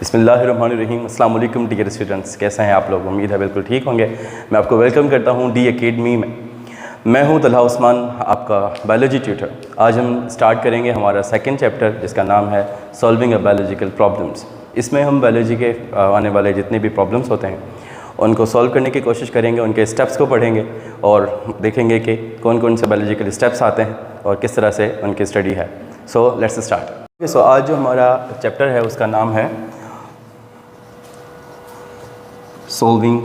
बिस्मिल्लाहिर्रहमानिर्रहीम। अस्सलाम वालेकुम डियर स्टूडेंट्स, कैसे हैं आप लोग? उम्मीद है बिल्कुल ठीक होंगे। मैं आपको वेलकम करता हूं डी एकेडमी में। मैं हूं तलहा उस्मान, आपका बायोलॉजी ट्यूटर। आज हम स्टार्ट करेंगे हमारा सेकंड चैप्टर, जिसका नाम है सॉल्विंग अ बायोलॉजिकल प्रॉब्लम्स। इसमें हम बायोलॉजी के आने वाले जितने भी प्रॉब्लम्स होते हैं उनको सॉल्व करने की कोशिश करेंगे, उनके स्टेप्स को पढ़ेंगे और देखेंगे कि कौन कौन से बायोलॉजिकल स्टेप्स आते हैं और किस तरह से उनकी स्टडी है। So let's start. सो आज जो हमारा चैप्टर है उसका नाम है सॉल्विंग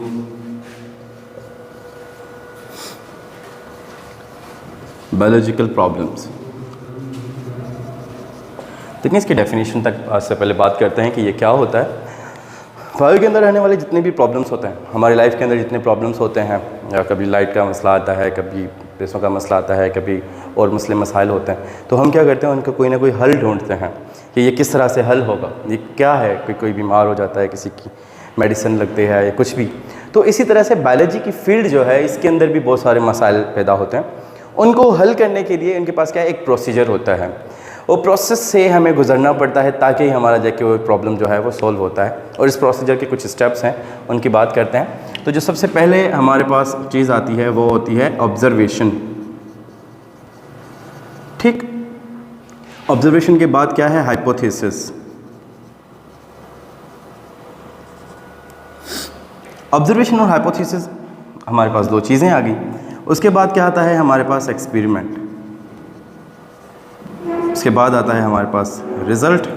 बायोलॉजिकल प्रॉब्लम्स। देखिए, इसकी डेफिनेशन तक आज से पहले बात करते हैं कि ये क्या होता है। बायो के अंदर रहने वाले जितने भी प्रॉब्लम्स होते हैं, हमारी लाइफ के अंदर जितने प्रॉब्लम्स होते हैं, या कभी लाइट का मसला आता है, कभी पैसों का मसला आता है, कभी और मसले मसाइल होते हैं, तो हम क्या करते हैं, उनका कोई ना कोई हल ढूंढते हैं कि ये किस तरह से हल होगा। ये क्या है कि कोई बीमार हो जाता है, किसी की मेडिसिन लगती है या कुछ भी। तो इसी तरह से बायोलॉजी की फील्ड जो है, इसके अंदर भी बहुत सारे मसाइल पैदा होते हैं। उनको हल करने के लिए इनके पास क्या एक प्रोसीजर होता है, वो प्रोसेस से हमें गुजरना पड़ता है ताकि हमारा जाके वो प्रॉब्लम जो है वो सॉल्व होता है। और इस प्रोसीजर के कुछ स्टेप्स हैं, उनकी बात करते हैं। तो जो सबसे पहले हमारे पास चीज़ आती है वो होती है ऑब्जर्वेशन। ठीक, ऑब्जर्वेशन के बाद क्या है? हाइपोथेसिस। ऑब्जर्वेशन और हाइपोथेसिस हमारे पास दो चीज़ें आ गई। उसके बाद क्या आता है हमारे पास? एक्सपेरिमेंट। उसके बाद आता है हमारे पास रिजल्ट।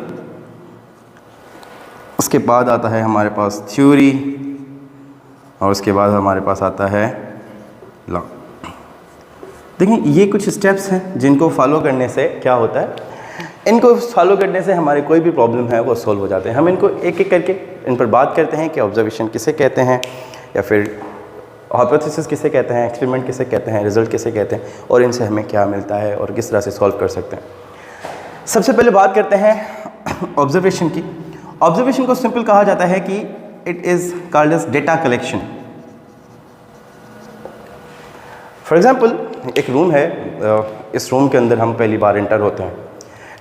उसके बाद आता है हमारे पास थ्योरी, और उसके बाद हमारे पास आता है लॉ। देखिए, ये कुछ स्टेप्स हैं जिनको फॉलो करने से क्या होता है, इनको फॉलो करने से हमारे कोई भी प्रॉब्लम है वो सॉल्व हो जाते हैं। हम इनको एक एक करके इन पर बात करते हैं कि ऑब्जर्वेशन किसे कहते हैं, या फिर हाइपोथेसिस किसे कहते हैं, एक्सपेरिमेंट किसे कहते हैं, रिजल्ट किसे कहते हैं, और इनसे हमें क्या मिलता है और किस तरह से सॉल्व कर सकते हैं। सबसे पहले बात करते हैं ऑब्जर्वेशन की। ऑब्जर्वेशन को सिंपल कहा जाता है कि it is called as data collection. For example, एक रूम है, इस रूम के अंदर हम पहली बार इंटर होते हैं।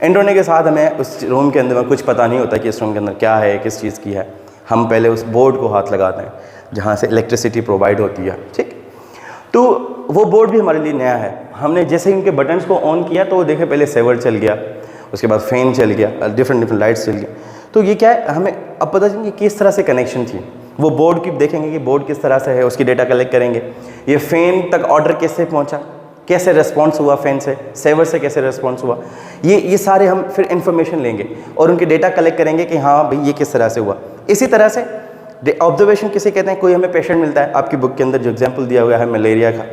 एंटर होने के साथ हमें उस रूम के अंदर में कुछ पता नहीं होता कि इस रूम के अंदर क्या है, किस चीज़ की है। हम पहले उस बोर्ड को हाथ लगाते हैं जहाँ से इलेक्ट्रिसिटी प्रोवाइड होती है। ठीक, तो वो बोर्ड भी हमारे लिए नया है। हमने जैसे ही उनके बटन्स को ऑन किया तो देखे पहले सेवर चल गया, उसके बाद फैन चल गया, डिफरेंट लाइट्स चल गई। तो ये क्या है, हमें अब पता चलेंगे किस तरह से कनेक्शन थी। वो बोर्ड की देखेंगे कि बोर्ड किस तरह से है, उसकी डेटा कलेक्ट करेंगे। ये फ़ैन तक ऑर्डर कैसे पहुंचा, कैसे रिस्पॉन्स हुआ, फ़ैन से सेवर से कैसे रिस्पॉन्स हुआ, ये सारे हम फिर इंफॉर्मेशन लेंगे और उनकी डेटा कलेक्ट करेंगे कि हाँ भाई ये किस तरह से हुआ। इसी तरह से ऑब्जर्वेशन किसे कहते हैं? कोई हमें पेशेंट मिलता है, आपकी बुक के अंदर जो एग्जाम्पल दिया हुआ है मलेरिया का,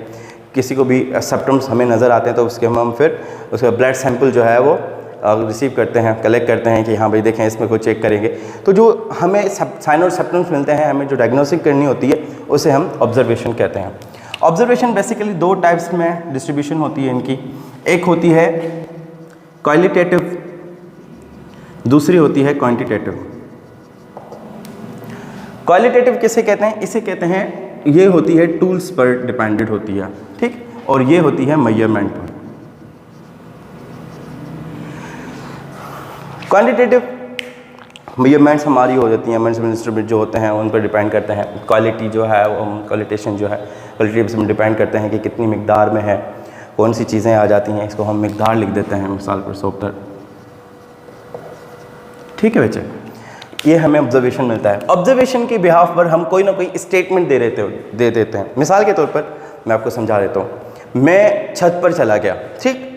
किसी को भी सिम्पटम्स हमें नज़र आते हैं तो उसके हम फिर उसका ब्लड सैंपल जो है वो रिसीव करते हैं, कलेक्ट करते हैं कि हाँ भाई देखें इसमें कोई चेक करेंगे। तो जो हमें साइन और सिम्पटम्स मिलते हैं, हमें जो डायग्नोसिस करनी होती है, उसे हम ऑब्जर्वेशन कहते हैं। ऑब्जर्वेशन बेसिकली दो टाइप्स में डिस्ट्रीब्यूशन होती है इनकी। एक होती है क्वालिटेटिव, दूसरी होती है क्वांटिटेटिव। क्वालिटेटिव किसे कहते हैं? इसे कहते हैं, ये होती है टूल्स पर डिपेंडेंट होती है। ठीक, और ये होती है मेजरमेंट पर। क्वांटिटेटिव मेजरमेंट्स हमारी हो जाती हैं, मेजरमेंट इंस्ट्रूमेंट जो होते हैं उन पर डिपेंड करते हैं। क्वालिटी जो है वो क्वालिटेशन जो है क्वालिटेटिव में डिपेंड करते हैं कि कितनी मिकदार में है, कौन सी चीज़ें आ जाती हैं। इसको हम मिकदार लिख देते हैं, मिसाल पर 100। ठीक है बच्चे, ये हमें ऑब्जर्वेशन मिलता है। ऑब्जर्वेशन के बिहाफ पर हम कोई ना कोई स्टेटमेंट दे देते हैं। मिसाल के तौर पर मैं आपको समझा देता हूँ। मैं छत पर चला गया। ठीक,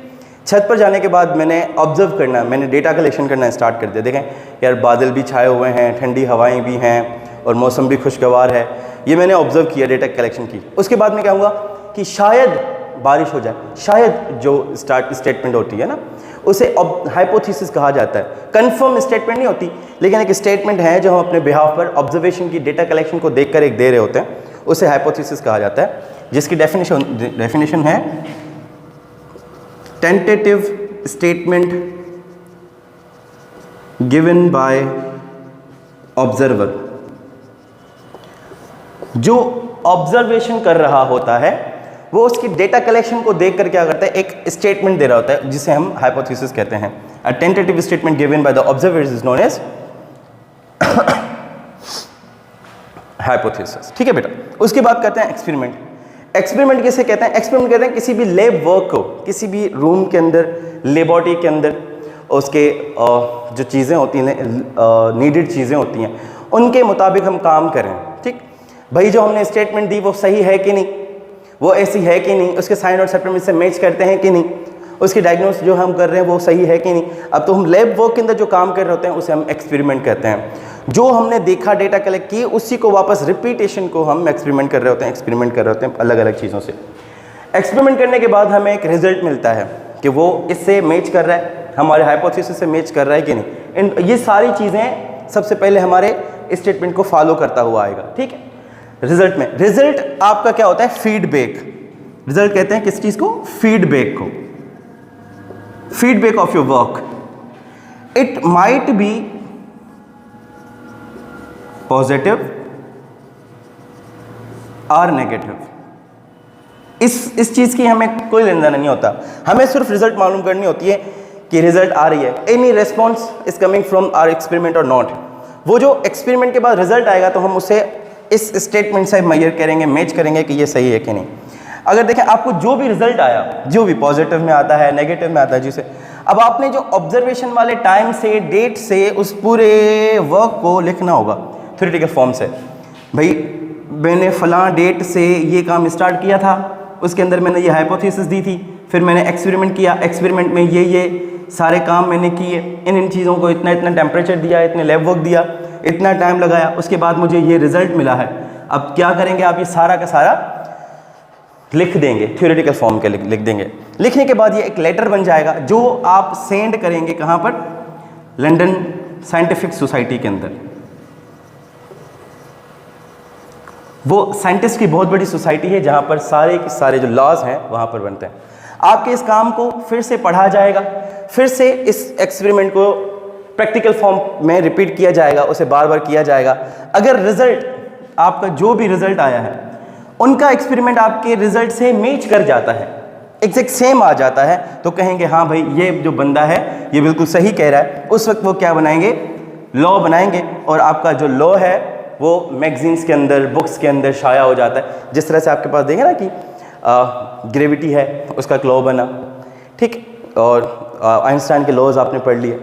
छत पर जाने के बाद मैंने ऑब्जर्व करना, मैंने डेटा कलेक्शन करना स्टार्ट कर दिया। देखें यार, बादल भी छाए हुए हैं, ठंडी हवाएं भी हैं और मौसम भी खुशगवार है। ये मैंने ऑब्जर्व किया, डेटा कलेक्शन की। उसके बाद मैं कहूँगा कि शायद बारिश हो जाए। शायद जो स्टेटमेंट होती है ना, उसे हाइपोथेसिस कहा जाता है। कंफर्म स्टेटमेंट नहीं होती, लेकिन एक स्टेटमेंट है जो हम अपने बिहाफ पर ऑब्जर्वेशन की डेटा कलेक्शन को देखकर एक दे रहे होते हैं, उसे हाइपोथेसिस कहा जाता है, जिसकी डेफिनेशन है tentative statement given bye observer. जो ऑब्जर्वेशन कर रहा होता है वो उसकी डेटा कलेक्शन को देखकर क्या करता है, एक स्टेटमेंट दे रहा होता है, जिसे हम हाइपोथेसिस कहते हैं। A tentative statement given by the observer is known as hypothesis. ठीक है बेटा, उसके बाद करते हैं एक्सपेरिमेंट। एक्सपेरिमेंट किसे कहते हैं? एक्सपेरिमेंट कहते हैं किसी भी लैब वर्क को, किसी भी रूम के अंदर, लेबोरेटरी के अंदर उसके जो चीज़ें होती हैं, नीडेड चीज़ें होती हैं, उनके मुताबिक हम काम करें। ठीक भाई, जो हमने स्टेटमेंट दी वो सही है कि नहीं, वो ऐसी है कि नहीं, उसके साइन और सप्लीमेंट से मैच करते हैं कि नहीं, उसकी डायग्नोस जो हम कर रहे हैं वो सही है कि नहीं। अब तो हम लैब वर्क के अंदर जो काम कर रहे होते हैं उसे हम एक्सपेरिमेंट कहते हैं। जो हमने देखा, डेटा कलेक्ट किए, उसी को वापस रिपीटेशन को हम एक्सपेरिमेंट कर रहे होते हैं, एक्सपेरिमेंट कर रहे होते हैं अलग अलग चीज़ों से। एक्सपेरिमेंट करने के बाद हमें एक रिजल्ट मिलता है कि वो इससे मैच कर रहा है, हमारे हाइपोथेसिस से मैच कर रहा है कि नहीं। ये सारी चीज़ें सबसे पहले हमारे स्टेटमेंट को फॉलो करता हुआ आएगा। ठीक है, रिजल्ट में, रिजल्ट आपका क्या होता है? फीडबैक। रिजल्ट कहते हैं किस चीज़ को? फीडबैक को। Feedback of your work. It might be positive और नेगेटिव। इस चीज़ की हमें कोई लेना देना नहीं होता, हमें सिर्फ रिजल्ट मालूम करनी होती है कि रिजल्ट आ रही है। Any response is coming from our experiment और नॉट। वो जो एक्सपेरिमेंट के बाद रिजल्ट आएगा तो हम उसे इस स्टेटमेंट से मेजर करेंगे, मैच करेंगे कि ये सही है कि नहीं। अगर देखें आपको जो भी रिजल्ट आया, जो भी पॉजिटिव में आता है, नेगेटिव में आता है, जिसे अब आपने जो ऑब्जर्वेशन वाले टाइम से, डेट से उस पूरे वर्क को लिखना होगा थ्योरेटिकल फॉर्म से। भाई मैंने फलां डेट से ये काम स्टार्ट किया था, उसके अंदर मैंने ये हाइपोथेसिस दी थी, फिर मैंने एक्सपेरिमेंट किया, एक्सपेरिमेंट में ये सारे काम मैंने किए, इन चीज़ों को इतना टेम्परेचर दिया, इतने लैब वर्क दिया, इतना टाइम लगाया, उसके बाद मुझे ये रिजल्ट मिला है। अब क्या करेंगे आप? ये सारा का सारा लिख देंगे, थ्योरेटिकल फॉर्म के लिख देंगे। लिखने के बाद ये एक लेटर बन जाएगा जो आप सेंड करेंगे कहाँ पर? लंदन साइंटिफिक सोसाइटी के अंदर। वो साइंटिस्ट की बहुत बड़ी सोसाइटी है जहाँ पर सारे के सारे जो लॉज हैं वहाँ पर बनते हैं। आपके इस काम को फिर से पढ़ा जाएगा, फिर से इस एक्सपेरिमेंट को प्रैक्टिकल फॉर्म में रिपीट किया जाएगा, उसे बार बार किया जाएगा। अगर रिजल्ट आपका जो भी रिजल्ट आया है उनका एक्सपेरिमेंट आपके रिजल्ट से मैच कर जाता है, एग्जैक्ट सेम आ जाता है, तो कहेंगे हाँ भाई ये जो बंदा है ये बिल्कुल सही कह रहा है। उस वक्त वो क्या बनाएंगे? लॉ बनाएंगे, और आपका जो लॉ है वो मैगजीन्स के अंदर, बुक्स के अंदर शाया हो जाता है। जिस तरह से आपके पास देखें ना कि ग्रेविटी है, उसका लॉ बना, ठीक, और आइंस्टाइन के लॉज आपने पढ़ लिए,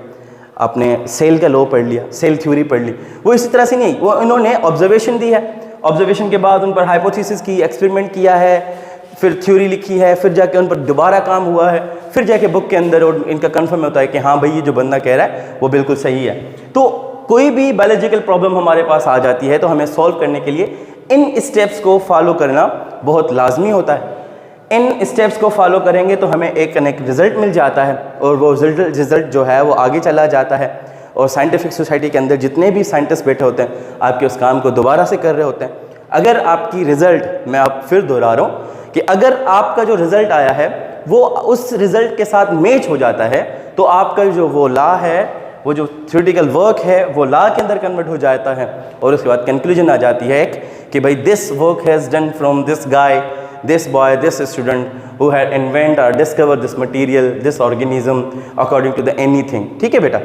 आपने सेल का लॉ पढ़ लिया, सेल थ्योरी पढ़ ली। वो इसी तरह से नहीं, वो इन्होंने ऑब्जर्वेशन दी है, ऑब्जर्वेशन के बाद उन पर हाइपोथेसिस की, एक्सपेरिमेंट किया है, फिर थ्योरी लिखी है, फिर जाके उन पर दोबारा काम हुआ है, फिर जाके बुक के अंदर और इनका कंफर्म होता है कि हाँ भाई ये जो बंदा कह रहा है वो बिल्कुल सही है। तो कोई भी बायोलॉजिकल प्रॉब्लम हमारे पास आ जाती है तो हमें सॉल्व करने के लिए इन स्टेप्स को फॉलो करना बहुत लाजमी होता है। इन स्टेप्स को फॉलो करेंगे तो हमें एक रिजल्ट मिल जाता है, और वो रिजल्ट जो है वो आगे चला जाता है, और साइंटिफिक सोसाइटी के अंदर जितने भी साइंटिस्ट बैठे होते हैं आपके उस काम को दोबारा से कर रहे होते हैं। अगर आपकी रिज़ल्ट, मैं आप फिर दोहरा रहा हूँ कि अगर आपका जो रिज़ल्ट आया है वो उस रिज़ल्ट के साथ मैच हो जाता है तो आपका जो वो लॉ है, वो जो थ्योरेटिकल वर्क है वो लॉ के अंदर कन्वर्ट हो जाता है, और उसके बाद कंक्लूजन आ जाती है कि भाई this work has done from this guy, this boy, this student who had invent or discover this material, this organism according to the anything। ठीक है बेटा,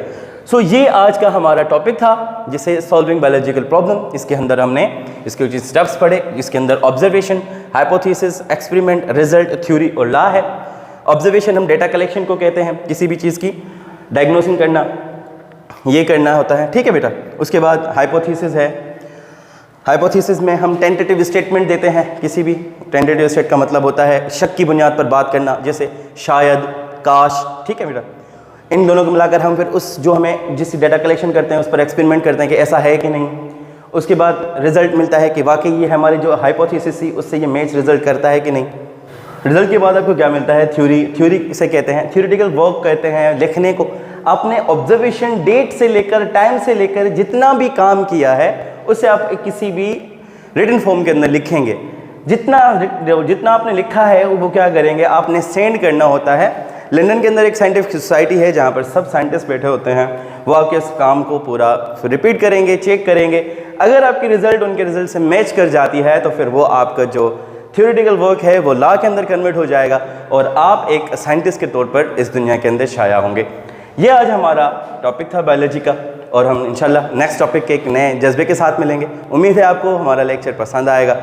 सो ये आज का हमारा टॉपिक था जिसे सॉल्विंग बायोलॉजिकल प्रॉब्लम। इसके अंदर हमने इसके कुछ स्टेप्स पढ़े, इसके अंदर observation, hypothesis, experiment, result, theory और लॉ है। ऑब्जर्वेशन हम डेटा कलेक्शन को कहते हैं, किसी भी चीज़ की डायग्नोसिस करना, ये करना होता है। ठीक है बेटा, उसके बाद हाइपोथेसिस है, हाइपोथेसिस में हम टेंटेटिव स्टेटमेंट देते हैं। किसी भी टेंटेटिव स्टेट का मतलब होता है शक की बुनियाद पर बात करना, जैसे शायद, काश। ठीक है बेटा, इन दोनों को मिलाकर हम फिर उस जो हमें जिस डेटा कलेक्शन करते हैं उस पर एक्सपेरिमेंट करते हैं कि ऐसा है कि नहीं। उसके बाद रिजल्ट मिलता है कि वाकई ये हमारी जो हाइपोथेसिस थी उससे ये मैच रिजल्ट करता है कि नहीं। रिजल्ट के बाद आपको क्या मिलता है? थ्योरी। थ्योरी किसे कहते हैं? थ्योरेटिकल वर्क कहते हैं लिखने को। आपने ऑब्जर्वेशन डेट से लेकर, टाइम से लेकर जितना भी काम किया है उसे आप किसी भी रिटन फॉर्म के अंदर लिखेंगे। जितना आपने लिखा है वो क्या करेंगे? आपने सेंड करना होता है। लंदन के अंदर एक साइंटिफिक सोसाइटी है जहाँ पर सब साइंटिस्ट बैठे होते हैं, वो आपके इस काम को पूरा रिपीट करेंगे, चेक करेंगे। अगर आपकी रिजल्ट उनके रिजल्ट से मैच कर जाती है तो फिर वो आपका जो थ्योरेटिकल वर्क है वो लॉ के अंदर कन्वर्ट हो जाएगा और आप एक साइंटिस्ट के तौर पर इस दुनिया के अंदर शाया होंगे। ये आज हमारा टॉपिक था बायोलॉजी का, और हम इंशाल्लाह नेक्स्ट टॉपिक के एक नए जज्बे के साथ मिलेंगे। उम्मीद है आपको हमारा लेक्चर पसंद आएगा।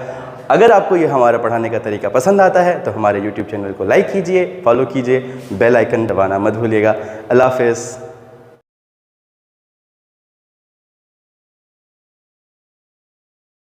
अगर आपको ये हमारा पढ़ाने का तरीका पसंद आता है तो हमारे यूट्यूब चैनल को लाइक कीजिए, फॉलो कीजिए, बेल आइकन दबाना मत भूलिएगा। अल्लाह हाफ़िज़।